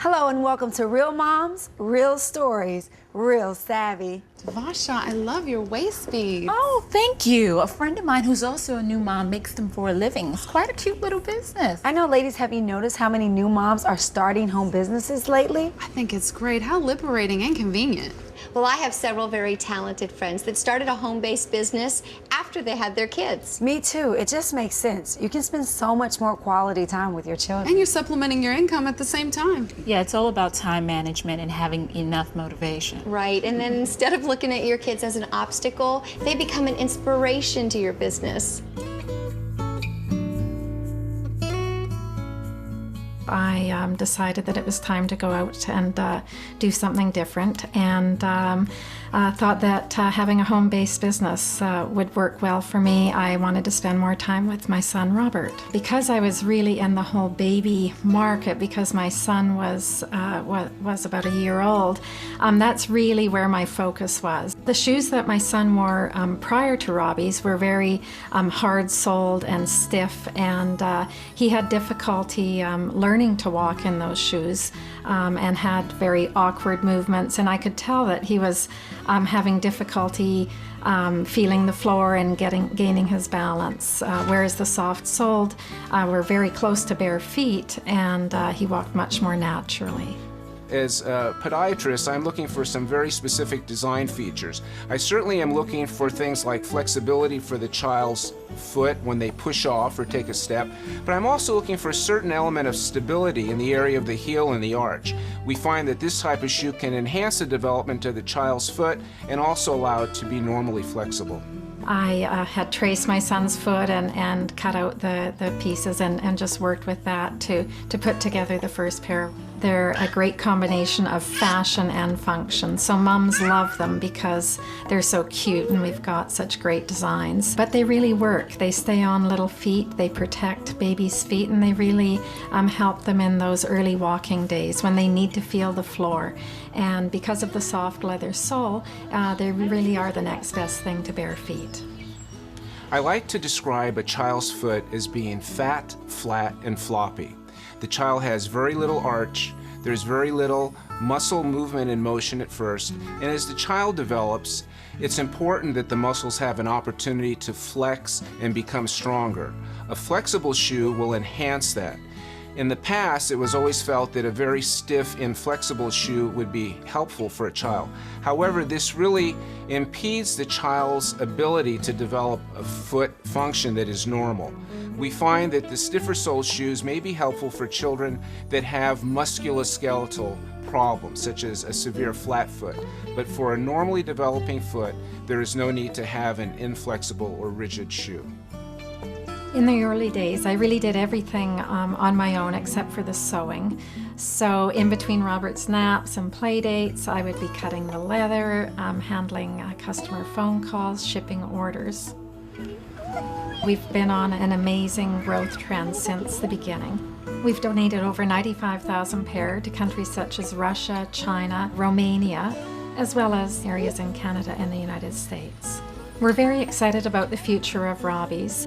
Hello and welcome to Real Moms, Real Stories, Real Savvy. Vasha, I love your waist beads. Oh, thank you. A friend of mine who's also a new mom makes them for a living. It's quite a cute little business. I know, ladies, have you noticed how many new moms are starting home businesses lately? I think it's great. How liberating and convenient. Well, I have several very talented friends that started a home-based business after they had their kids. Me too. It just makes sense. You can spend so much more quality time with your children. And you're supplementing your income at the same time. Yeah, it's all about time management and having enough motivation. Right, and then instead of looking at your kids as an obstacle, they become an inspiration to your business. I decided that it was time to go out and do something different, and thought that having a home-based business would work well for me. I wanted to spend more time with my son Robert. Because I was really in the whole baby market, because my son was about a year old, that's really where my focus was. The shoes that my son wore prior to Robbie's were very hard-soled and stiff, and he had difficulty learning to walk in those shoes, and had very awkward movements, and I could tell that he was having difficulty feeling the floor and gaining his balance, whereas the soft-soled were very close to bare feet, and he walked much more naturally. As a podiatrist, I'm looking for some very specific design features. I certainly am looking for things like flexibility for the child's foot when they push off or take a step, but I'm also looking for a certain element of stability in the area of the heel and the arch. We find that this type of shoe can enhance the development of the child's foot and also allow it to be normally flexible. I had traced my son's foot and cut out the pieces and just worked with that to put together the first pair. They're a great combination of fashion and function, so mums love them because they're so cute and we've got such great designs. But they really work. They stay on little feet, they protect babies' feet, and they really help them in those early walking days when they need to feel the floor. And because of the soft leather sole, they really are the next best thing to bare feet. I like to describe a child's foot as being fat, flat, and floppy. The child has very little arch, there's very little muscle movement and motion at first, and as the child develops, it's important that the muscles have an opportunity to flex and become stronger. A flexible shoe will enhance that. In the past, it was always felt that a very stiff, inflexible shoe would be helpful for a child. However, this really impedes the child's ability to develop a foot function that is normal. We find that the stiffer sole shoes may be helpful for children that have musculoskeletal problems, such as a severe flat foot. But for a normally developing foot, there is no need to have an inflexible or rigid shoe. In the early days, I really did everything on my own except for the sewing. So in between Robert's naps and play dates, I would be cutting the leather, handling customer phone calls, shipping orders. We've been on an amazing growth trend since the beginning. We've donated over 95,000 pair to countries such as Russia, China, Romania, as well as areas in Canada and the United States. We're very excited about the future of Robbie's.